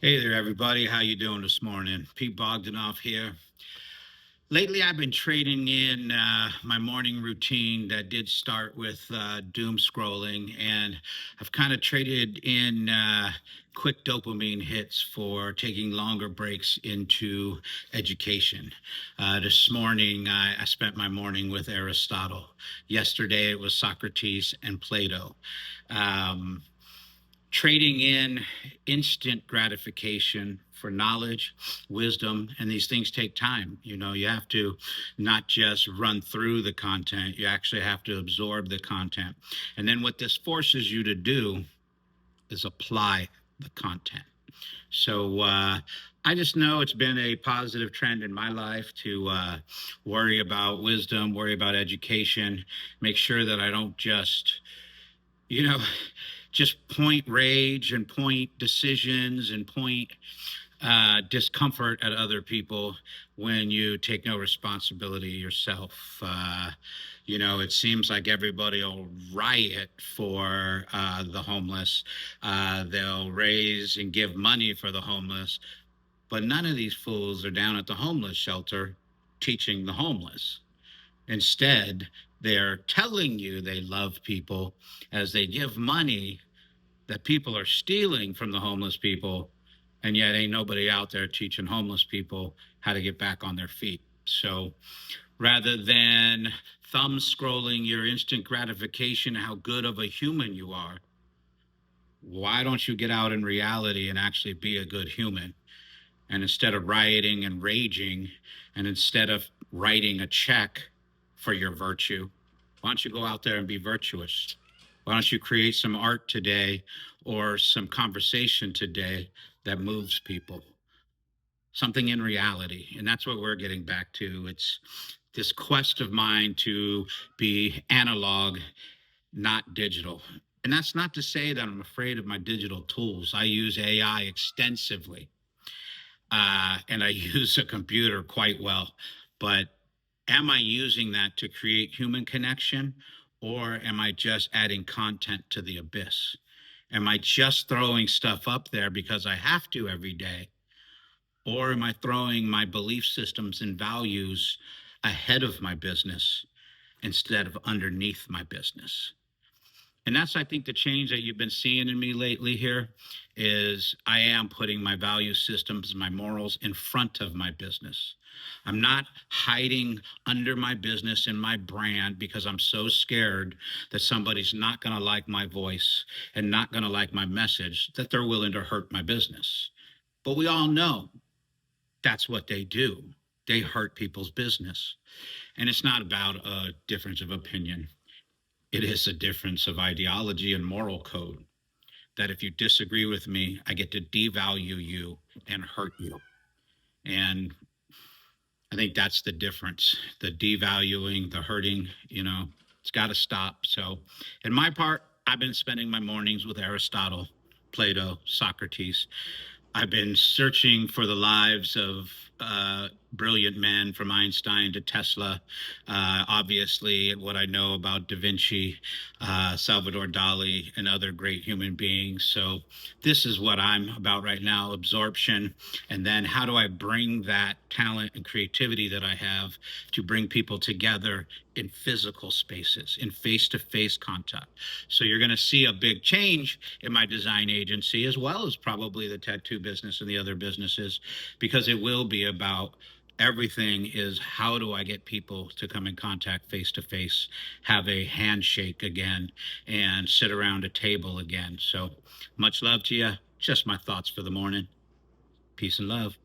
Hey there, everybody. How you doing this morning? Pete Bogdanov here. Lately, I've been trading in my morning routine that did start with doom scrolling, and I've kind of traded in quick dopamine hits for taking longer breaks into education. This morning, I spent my morning with Aristotle. Yesterday, it was Socrates and Plato. Um, Trading in instant gratification for knowledge, wisdom, and these things take time. You have to not just run through the content, you actually have to absorb the content. And then what this forces you to do is apply the content. So I just know it's been a positive trend in my life to worry about wisdom, worry about education, make sure that I don't you know, just point rage and point decisions and point discomfort at other people when you take no responsibility yourself. It seems like everybody will riot for the homeless. They'll raise and give money for the homeless, but none of these fools are down at the homeless shelter teaching the homeless. Instead, they're telling you they love people as they give money that people are stealing from the homeless people, and yet ain't nobody out there teaching homeless people how to get back on their feet. So rather than thumb scrolling your instant gratification, how good of a human you are, why don't you get out in reality and actually be a good human? And instead of rioting and raging, and instead of writing a check for your virtue, why don't you go out there and be virtuous? Why don't you create some art today or some conversation today that moves people? Something in reality. And that's what we're getting back to. It's this quest of mine to be analog, not digital. And that's not to say that I'm afraid of my digital tools. I use AI extensively, and I use a computer quite well. But am I using that to create human connection, or am I just adding content to the abyss? Am I just throwing stuff up there because I have to every day? Or am I throwing my belief systems and values ahead of my business instead of underneath my business? And that's, I think, the change that you've been seeing in me lately here is I am putting my value systems, my morals in front of my business. I'm not hiding under my business and my brand because I'm so scared that somebody's not going to like my voice and not going to like my message that they're willing to hurt my business. But we all know that's what they do. They hurt people's business. And it's not about a difference of opinion. It is a difference of ideology and moral code. That if you disagree with me, I get to devalue you and hurt you. And I think that's the difference. The devaluing, the hurting, it's got to stop. So, in my part, I've been spending my mornings with Aristotle, Plato, Socrates. I've been searching for the lives of brilliant men from Einstein to Tesla. Obviously, what I know about Da Vinci, Salvador Dali, and other great human beings. So, this is what I'm about right now: absorption. And then, how do I bring that talent and creativity that I have to bring people together in physical spaces, in face to face contact? So, you're going to see a big change in my design agency, as well as probably the tattoo business and the other businesses, because it will be about everything is how do I get people to come in contact face to face, have a handshake again, and sit around a table again. So much love to you. Just my thoughts for the morning. Peace and love.